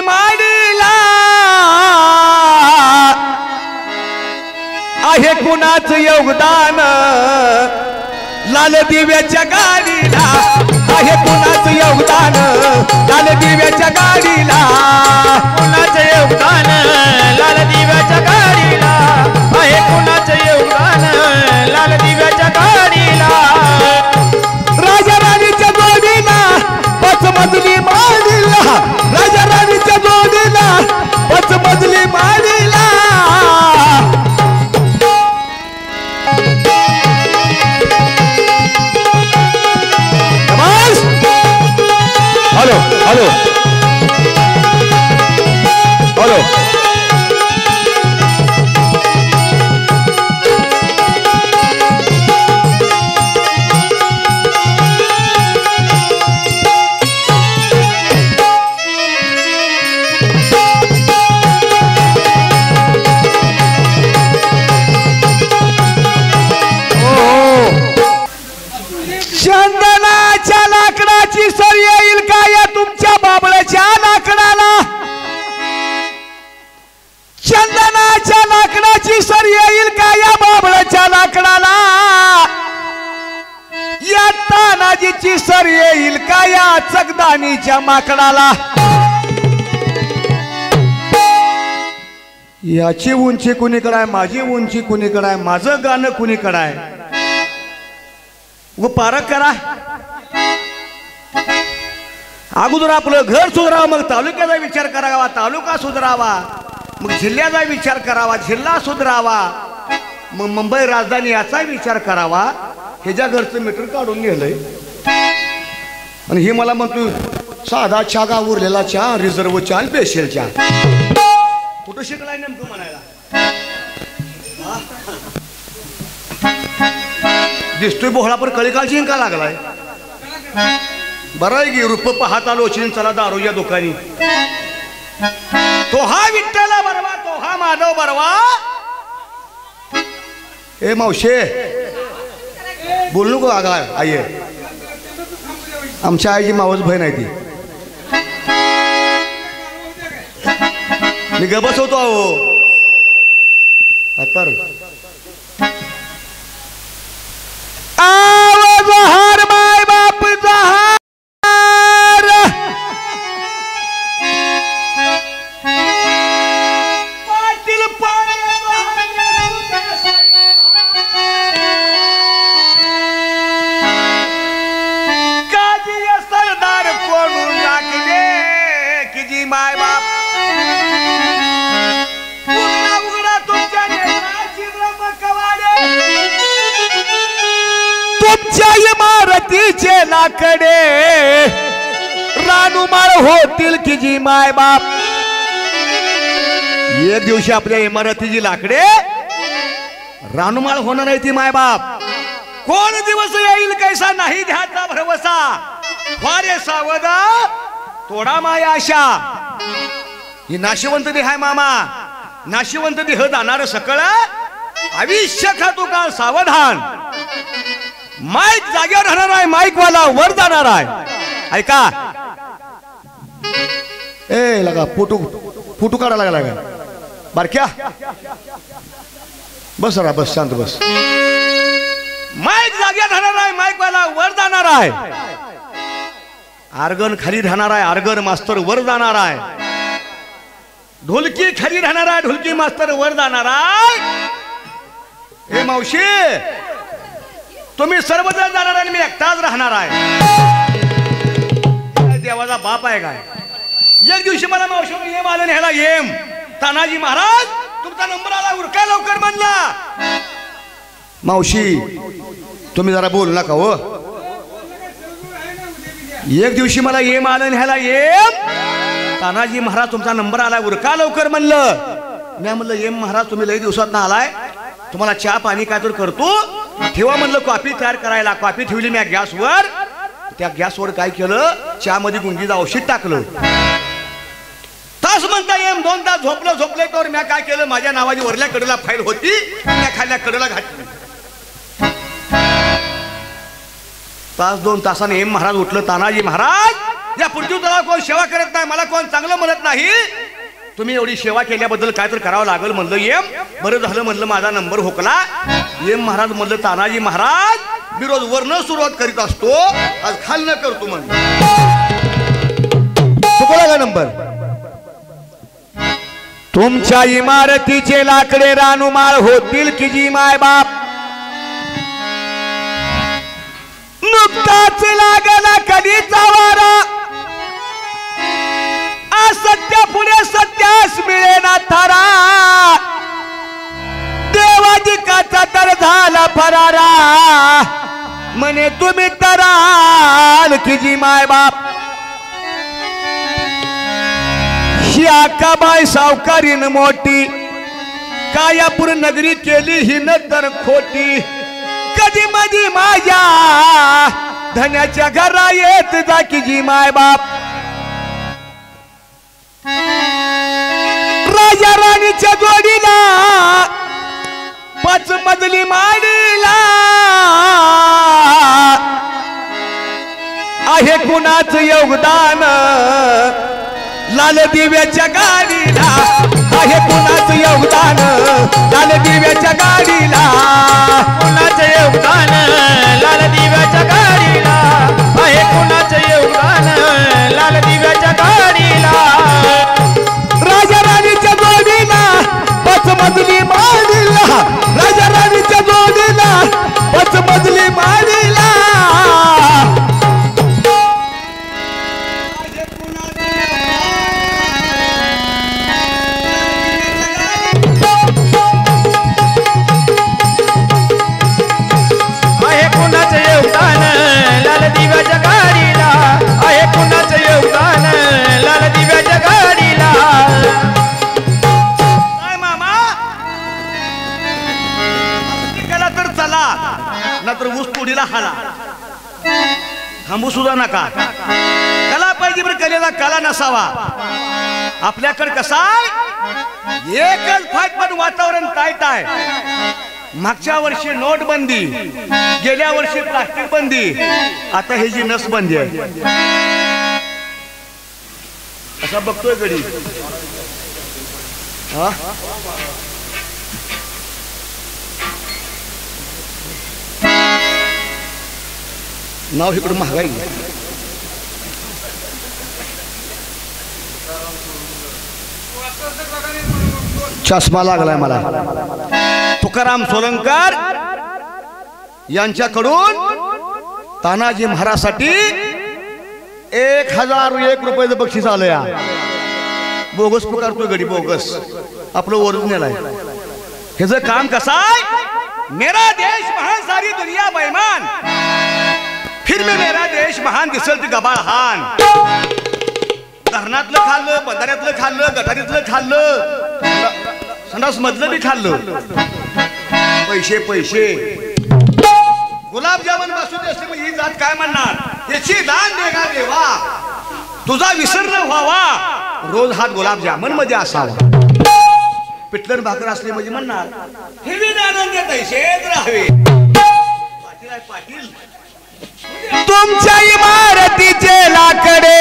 माडीला आहे कुणाचं योगदान लाल दिव्याच्या गाडीला आहे कुणाचं योगदान लाल दिव्याच्या गाडीला कुणाचं योगदान लाल दिव्याच्या गाडीला आहे कुणाचं योगदान लाल दिव्याच्या गाडीला राजा राणीच्या जोडीला पाच मजली माडीला राजा राणीच्या जोडीला पाच मजली माडीला हॅलो हॅलो हॅलो चंदनाच्या लाकडाची सर येईल का या तुमच्या बाबळ्याच्या लाकडाला चंदनाच्या लाकडाची सर येईल का या बाबळ्याच्या लाकडाला या तानाजीची सर येईल का या चकदानीच्या माकडाला याची उंची कुणीकडे आहे माझी उंची कुणीकडे आहे माझं गाणं कुणीकडे आहे व पारख करा अगोदर आपलं घर सुधारावं मग तालुक्याचा विचार करावा तालुका सुधारावा मग जिल्ह्याचा विचार करावा जिल्हा सुधारावा मग मुंबई राजधानी याचा विचार करावा ह्याच्या घरचं मीटर काढून नेलंय आणि हे मला म्हणतो साधा चहा का उरलेला चहा रिझर्व चहा स्पेशल चहा कुठं शिकलाय नेमकं म्हणायला दिसतोय बोहळा पर कळीकाल जिंका लागलाय बरं आहे की रूप पाहत आलो चिन चला दारूच्या दुकानी तो हा विठ्ठला बरवा तो हा माधव बरवा ए मावशे बोलू नको आगा आई आमच्या आईची मावस बहीण आहे ती मी गबस होतो अहो आता आवाज माय बाप जहार पाटील काजी सरदार कोणून लागले की जी माय बाप उघडा उघडा तुमच्या नेत्राची ब्रह्मकवाडे तुमच्या इमारतीचे लाकडे रानुमाळ होतील की जी माय बाप एक दिवशी आपल्या इमारतीची लाकडे रानुमाळ होणार आहे ती माय बाप कोण दिवस येईल कैसा नाही ध्याचा भरवसा फारे सावध तोडा माय आशा ही नाशिवंत देह आहे मामा नाशिवंत देह जाणार सकळ आयुष्य खातो का सावधान माईक जागेवर राहणार आहे माईक वाला वर जाणार आहे ऐका ए लगा फोटो फोटो काढायला लागला का बारक्या बस रा बस शांत बस माईक जागेवर राहणार आहे माईक वाला वर जाणार आहे आर्गन खाली राहणार आहे आर्गन मास्तर वर जाणार आहे ढोलकी खाली राहणार आहे ढोलकी मास्तर वर जाणार आहे ए मावशी तुम्ही सर्वजण जाणार आणि मी एकटाच राहणार आहे देवाचा बाप आहे काय एक दिवशी मला मावशी येम आलं ह्याला येम तानाजी महाराज तुमचा नंबर आला उरका लवकर म्हणला मावशी तुम्ही जरा बोल नका हो एक दिवशी मला येम आलं ह्याला येम तानाजी महाराज तुमचा नंबर आलाय उरका लवकर म्हणलं मी म्हणलं येम महाराज तुम्ही लई दिवसात ना आलाय तुम्हाला चहा पाणी काय तर करतो ठेवा म्हणलं कॉफी तयार करायला कॉफी ठेवली मी गॅसवर त्या गॅसवर काय केलं चहा मध्ये गुंगीचं औषध टाकलं तास म्हणता येम 2 तास झोपले तर मी काय केलं माझ्या नावाची वरल्या कडेला फाईल होती त्या खाल्ल्या कडेला घातली तास 2 तासाने एम महाराज उठलं तानाजी महाराज या पृथ्वीतला कोण सेवा करत नाही, मला कोण चांगलं म्हणत नाही, तुम्ही एवढी सेवा केल्याबद्दल काय तर करावं लागेल म्हणलं. येम बरं झालं म्हणलं, माझा नंबर हुकला. येम महाराज म्हणलं, तानाजी महाराज मी रोज वरनं सुरुवात करीत असतो, आज खालनं करतो म्हणलं. चुकला का नंबर? तुमच्या इमारतीचे लाकडे रानुमाळ होतील की जी माय बाप, नुकताच लागला कधीचा वारा, असत्य पुढे सत्यास मिळेना थारा, देवाधिकाचा तर झाला फरारा, म्हणे तुम्ही तराल की जी माय बाप. ही आकाबाई सावकारीन मोठी, कायापूर नगरी केली ही न तर खोटी, कधी मधी माझ्या धन्याच्या घरा येत जा की जी माय बाप. राजा राणीच्या जोडीला 5 मजली माडीला, आहे कुणाच योगदान लाल दिव्याच्या गाडीला, आहे कुणाच योगदान लाल दिव्याच्या गाडीला, कुणाचं योगदान लाल दिव्याच्या गाडीला, आहे कुणाचं योगदान लाल दिव्याच्या गाडीला. राजा राणीच्या जोडीला 5 मजली माडीला, राजा राणीच्या जोडीला 5 मजली माडीला, थांबू सुद्धा नका. कला पाहिजे बरं, कलेला कला नसावा. आपल्याकडे कसा एकच फाट पण वातावरण टाईट आहे. मागच्या वर्षी नोटबंदी, गेल्या वर्षी प्लास्टिक बंदी, आता हे जी नसबंदी आहे. असा बघतोय गडी. हा नाव इकडं महागाई. चष्मा लागलाय मला. तुकाराम सोलंकर यांच्याकडून तानाजी महाराजसाठी 1001 रुपयाचं बक्षीस आलं. या बोगस पुकारतोय गडी, बोगस. आपलं ओरिजिनल आहे. ह्याचं काम कसं आहे? मेरा देश महान सारी दुनिया बेईमान, फिर में मेरा देश महान दिसल ती गबाळ हान. धरणातलं खाल्लं, बंधाऱ्यातलं खाल्लं, गटारीतलं खाल्लं, संडास मधलं बी खाल्लं. पैसे पैसे. गुलाबजामुन बसून असले ही जात काय म्हणणार? याची दान देगा देवा, तुझा विसर न व्हावा, रोज हात गुलाबजामुन मध्ये असावा. पिठलं भाकर असले म्हणजे म्हणणार हे आनंद तैसेच राहावे. पाटील आहे पाटील. तुमच्या इमारतीचे लाकडे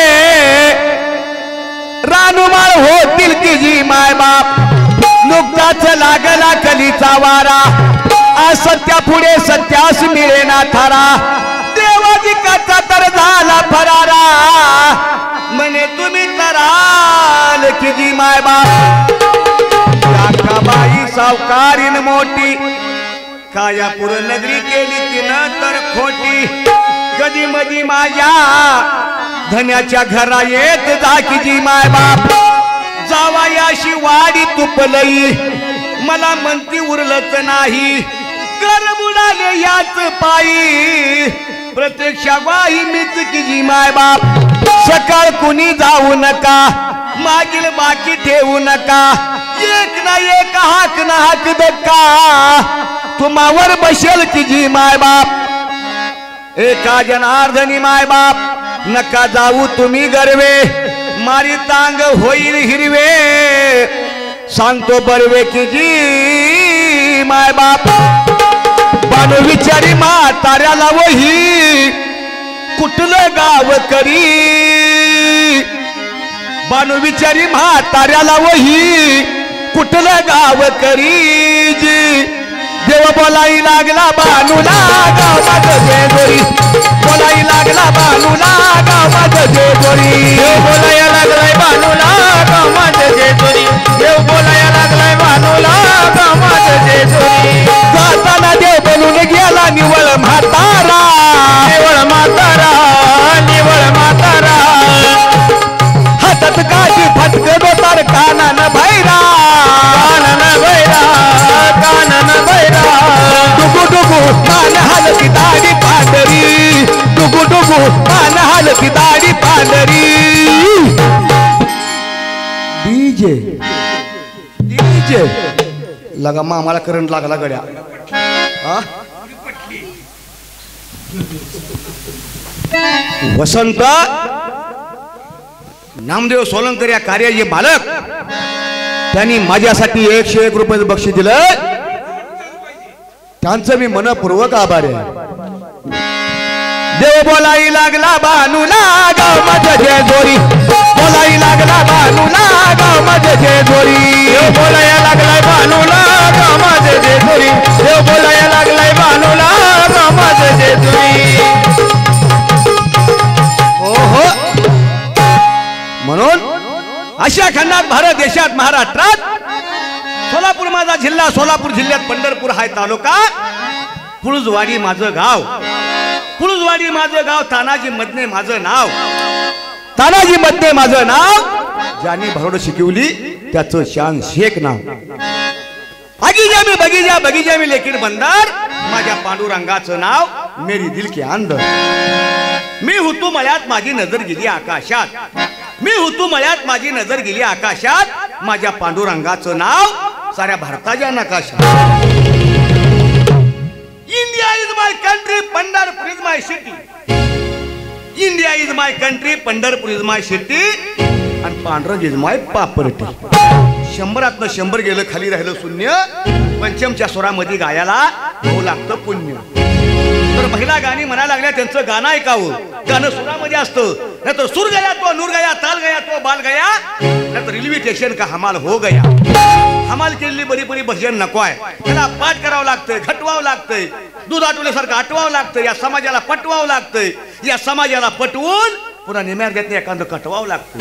रानुमाळ होतील की जी माय बाप, नुकताच लागला कलीचा वारा, असत्या पुढे सत्यास मिळेना थारा, देवाधिकाचा तर झाला फरारा, म्हणे तुम्ही तराल की जी माय बाप. काकाबाई सावकारीन मोठी, कायापूर नगरी केली तिनं तर खोटी, कधी मधी माझ्या धन्याच्या घरा येत जा की जी माय बाप. जावायाशी वाडी तुपलई, मला म्हणती उरलच नाही, कर बुडाले याच पायी, प्रत्यक्षा वाही मीच की जी माय बाप. सकाळ कुणी जाऊ नका, मागील बाकी ठेवू नका, एक ना एक हाक ना हाक धक्का तुम्हावर बसेल की जी माय बाप. एका जनार्दनी माय बाप, नका जाऊ तुम्ही गर्वे, मारी तांग होईल हिरवे, सांगतो बरवे की जी माय बाप. पण विचारी म्हाताऱ्याला वही कुठलं गाव करी, बानू विचारी म्हाताऱ्याला वही कुठलं गाव करीजी देव बोलाई लागला बानूला गाव माझं जेजुरी बोलाई लागला बानूला गाव माझं जेजुरी देव बोलाया लागलाय बानूला गाव माझं जेजुरी देव बोलाया लागलाय बानूला गाव माझं जेजुरी जाताना देव बोलून गेला निवळ म्हातारा निवळ म्हातारा निवळ म्हातारा हातात काठी फटक दोतार कानान भैरा कानान भैरा कानान भैरा डुगू डुगू मान हालती दाढी पांढरी डुगू डुगू मान हालती दाढी पांढरी डीजे डीजे लगा मामाला करंट लागला गड्या हा वसंत नामदेव सोलंकर या कार्याचे मालक त्यांनी माझ्यासाठी 101 रुपये बक्षीस दिलं त्यांचं मी मनपूर्वक आभार आहे देव बोलाई लागला बानूला गाव माझं जेजुरी बोलाई लागला बानूला गाव माझं जेजुरी देव बोलाया लागलाय बानूला गाव माझं जेजुरी देव बोलाया लागलाय बानूला गाव माझं जेजुरी ओहो म्हणून आशिया खंडात भारत देशात महाराष्ट्रात सोलापूर माझा जिल्हा सोलापूर जिल्ह्यात पंढरपूर हाय तालुका पुळजवाडी माझं गाव पुळजवाडी माझं गाव तानाजी मधने माझं नाव तानाजी मध्ये माझं नाव ज्यांनी भरोड शिकवली त्याचं शान शेख नाव आगीजा मी बगीजा बगीजा मी लेकीर बंदार माझ्या पांडुरंगाचं नाव मेरी दिल के अंदर मी हुतू मळ्यात माझी नजर गेली आकाशात मी हुतू मळ्यात माझी नजर गेली आकाशात माझ्या पांडुरंगाचं नाव साऱ्या भारताच्या नकाशात India is my country Pandharpur is my city India is my country Pandharpur is my city आणि पांढरंग इज माय पापरटी 100तनं 100 गेलं खाली राहिलं शून्य पंचमच्या स्वरामध्ये गायाला होऊ लागतं पुण्य तर महिला गाणी म्हणायला लागल्या त्यांचं गाणं ऐकावं गाणं सुरामध्ये असतं नाहीतर सूर गया तो नूर गया ताल गया तो बाल गया नाहीतर रेल्वे स्टेशन का हमाल हो गया हमाल केलेली बरी बरी भजन नको आहे त्याला पाठ करावं लागतंय घटवावं लागतंय दूध आटवल्यासारखं आटवावं लागतं या समाजाला पटवावं लागतंय या समाजाला पटवून पुन्हा निम्यार्ध्यात एखादं कटवावं लागतं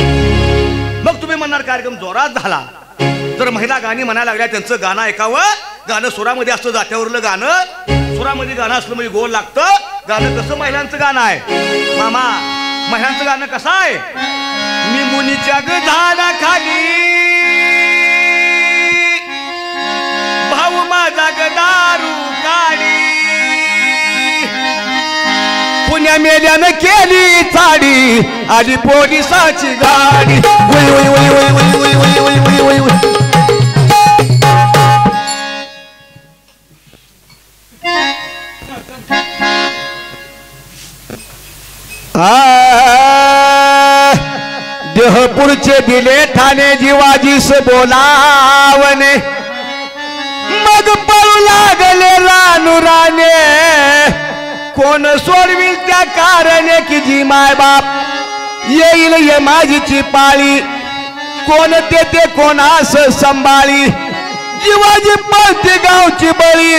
मग तुम्ही म्हणणार कार्यक्रम जोरात झाला तर महिला गाणी म्हणायला लागल्या त्यांचं गाणं ऐकावं गाणं सुरामध्ये असतं जात्यावरलं गाणं सुरामध्ये गाणं असलं म्हणजे गोल लागतं गाणं कसं महिलांचं गाणं आहे मामा महिलांचं गाणं कसं आहे मी मुलीच्या झाडाखाली भाऊ माझा दारू काढी पुण्या मेल्यानं केली चाडी आली पोलिसाची गाडी उई उई उई उई उई उई उई उई उई उई देहपूरचे दिले ठाणे जीवाजीस बोलावणे मग पळू लागले रानुराने कोण सोडविल त्या कारणे की जी माय बाप येईल ये माझीची पाळी कोण ते कोणास संभाळी जीवाजी पळते गावची बळी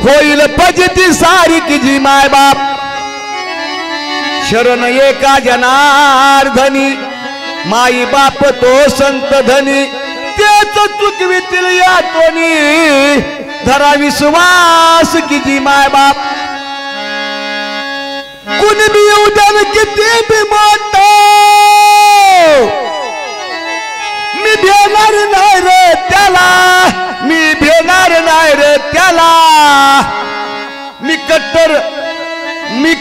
होईल फजिती सारी की जी माय बाप शरण एका जनार्दनी माई बाप तो संत धनी तेच चुकवितील या तोनी धरा विश्वास की जी माय बाप कुणी बी उद्यान किती बी मोठं मी भेणार नाही रे त्याला मी भेणार नाही रे त्याला मी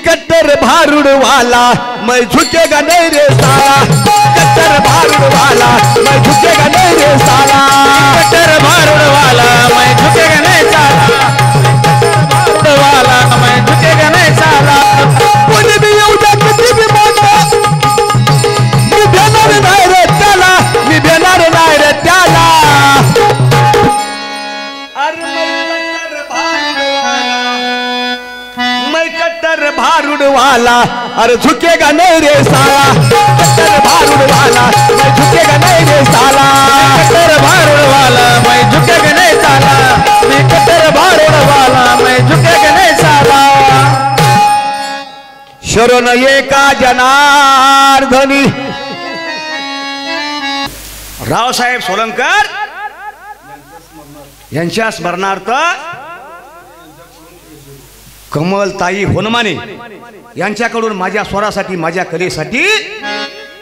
कट्टर भारूड वाला मैं झुकेगा नहीं रे साला कट्टर भारूड वाला मैं झुकेगा नहीं रे साला कट्टर भारूड वाला मैं झुकेगा नहीं साला भारूड वाला मैं झुकेगा नहीं साला कोणी भी येऊ द्या किती भी मोठं मी भेणार नाही रे त्याला मी भेणार नाही रे त्याला भारूड वाला अरे झुकेगा नहीं रे साला कट्टर भारुड वाला मैं झुकेगा नहीं रे साला कट्टर भारुड वाला मैं झुकेगा नहीं साला मैं कट्टर भारुड वाला मैं झुकेगा नहीं साला शरण एका जनार्दनी रावसाहेब सोलंकर यांच्या स्मरणार्थ कमलताई होनमाने यांच्याकडून माझ्या स्वरासाठी माझ्या कलेसाठी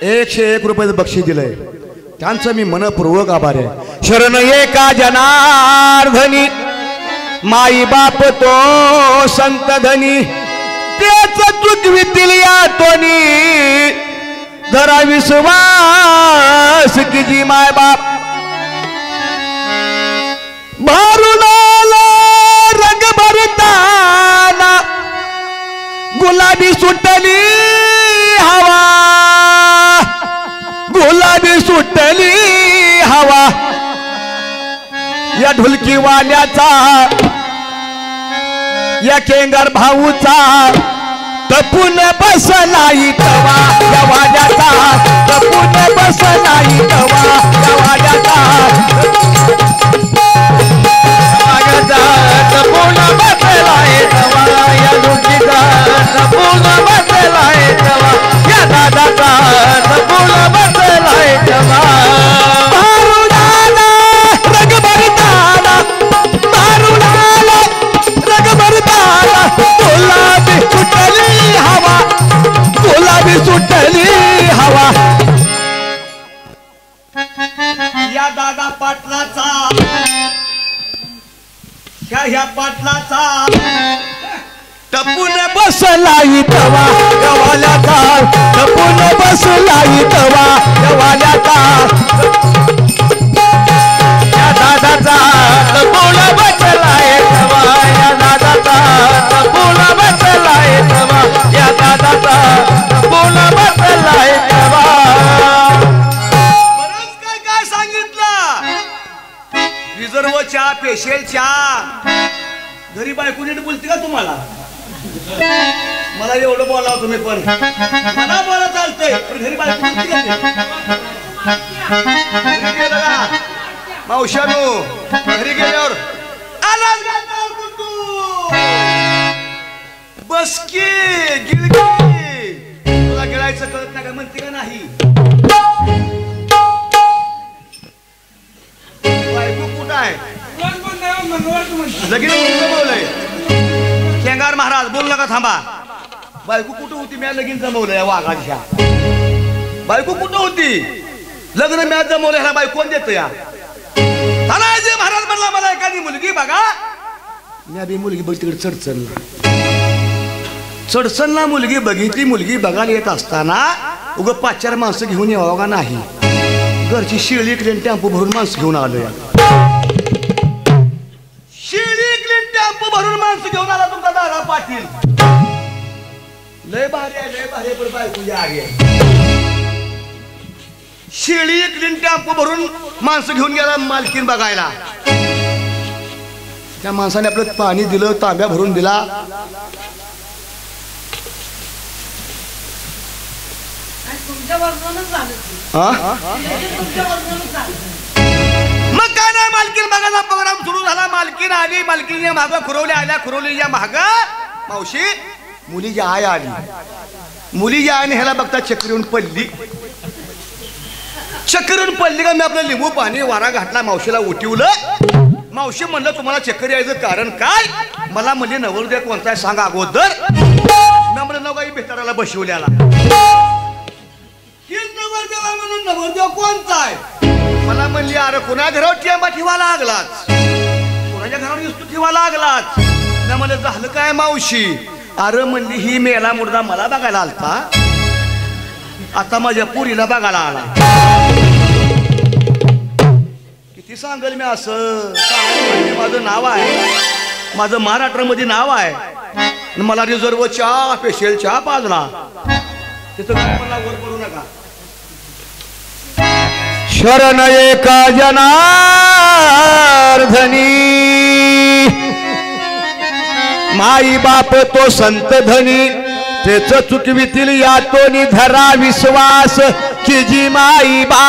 101 रुपये बक्षीस दिलंय. त्यांचं मी मनपूर्वक आभार आहे. शरण एका जनार्दनी माई बाप तो संत धनी तेच चुकवितील या तोनी धरा विश्वास की जी माय बाप भारुणाला रंग भरताना गुलाबी सुटली हवा गुलाबी सुटली हवा या ढोलकी वाल्याचा या केंगर भाऊचा तपून बसलाई तवा या वाल्याचा तपून बसलाई तवा या वाल्याचा तपून बसलाई तवा या ढोलकीचा तपून बसलाई तवा या दादाचा तपून बसलाई तवा भारुडाला रग भरताना भारुडाला रग भरताना गुलाबी सुटली हवा गुलाबी सुटली हवा या दादा पाटलाचा ह्या पाटलाचा टपून बसलाई तवा गवाल्याचा टपून बसलाई तवा गवाल्याचा या दादाचा टपून बसलाई तवा या दादाचा टपून बसलाई तवा या दादाचा टपून बसलाई तवा बरंच काय काय सांगितलं. रिझर्व चहा स्पेशल चहा घरी बायको नीट बोलते का तुम्हाला? मला एवढं बोलावं तुम्ही पण मला बोला चालतंय पण घरी बायको बोलते का ते? घरी गेलं ना मावशानो घरी गेल्यावर आलाच गाताल कुटू बसकी गिळकी तुला गिळायचं कळत नाही का म्हणते का नाही? बायको कुठं आहे? लगेच जमवलंय केंगार महाराज बोल नका थांबा. बायको कुठं होती? मी लगीन जमवलंय वाघाच्या. बायको कुठं होती? लग्न मी जमवलंय. ह्याला बायको कोण देत या? तानाजी महाराज म्हणला मला एखादी मुलगी बघा. मी आधी मुलगी बघ तिकडे चडचणला मुलगी बघितली. मुलगी बघायला येत असताना उग 5-4 माणसं घेऊन यावं का नाही? घरची शिळी क्लीन टेम्पो भरून माणसं घेऊन आलोय. शिळी क्लीन टेम्पो भरून माणसं घेऊन आला तुमचा दादा पाटील. लय भारी आहे, लय भारी. पण बायको आगे शिळी क्लीन टेम्पो भरून माणसं घेऊन गेला मालकीन बघायला. त्या माणसाने आपलं पाणी दिलं, तांब्या भरून दिला. मग काय नाही, मालकीन बघायचा प्रोग्राम सुरू झाला. मालकीन आली, मालकीने मागं खुरवल्या आल्या. खुरवलीच्या माग मावशी मुलीची आय आली. मुलीच्या आईने ह्याला बघता चक्कर येऊन पडली. चक्कर येऊन पडली का मी आपलं लिंबू पाणी वारा घातला, मावशीला उठवलं. मावशी म्हणलं तुम्हाला चक्कर यायचं कारण काय? मला म्हणजे नवरदेव कोणता आहे सांगा अगोदर. मी म्हणलं नवगाई बेताराला बसवल्याला. म्हणून नवरदेव कोणता आहे? मला म्हणली अरे कुणा घरावर टेंबा ठेवा लागलाच, कुणाच्या घरावर दिसतो ठेवा लागलाच. ना मला झालं काय मावशी? अरे म्हणली ही मेला मुर्दा मला बघायला आलता, आता माझ्या पुरीला बघायला आला. किती सांगल मी असं? माझं नाव आहे, माझं महाराष्ट्रामध्ये नाव आहे. मला रिझर्व चहा स्पेशल चहा पाजला. तिथं मला वर पडू नका. शरण एका जनार्दनी माई बाप तो संत धनी तेच चुकवितील यातोनी धरा विश्वास की जी माई बा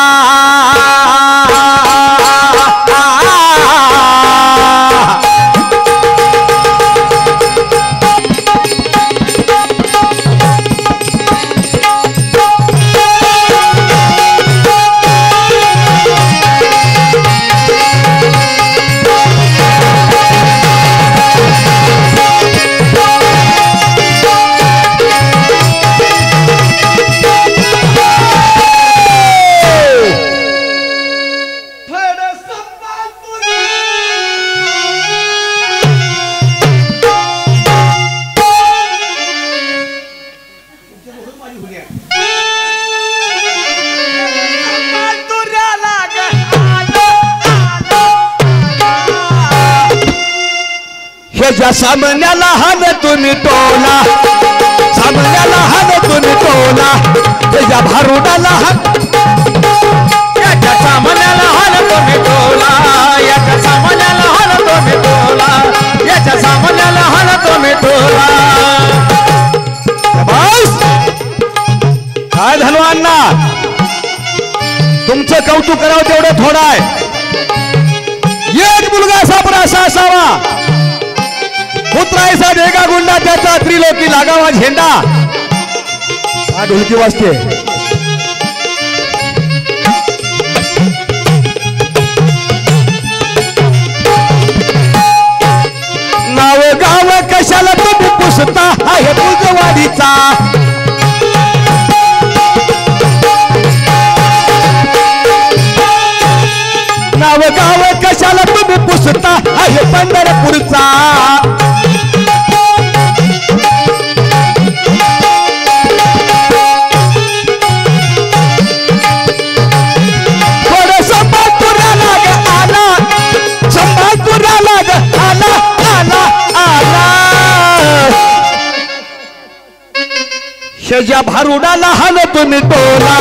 ह्याच्या सामन्याला हान तुम्ही टोला सामन्याला हान तुम्ही टोला ह्याच्या भारुडाला हान याच्या सामन्याला हान तुम्ही टोला याच्या सामन्याला हान तुम्ही टोला याच्या सामन्याला हान तुम्ही टोला बस काय झालं अण्णा तुमचं कौतुक करावं तेवढं थोडं आहे एक मुलगा सापडा असा असावा पुत्रायचा देगा गुंडा त्याचा त्रिलोकी लागावा झेंडा हा ढोलकी वाजते नाव गाव कशाला तुम्ही पुसता आहे पुजवाडीचा नाव गाव कशाला तुम्ही पुसता आहे पंढरपूरचा ह्याच्या भारुडाला हान तुम्ही टोला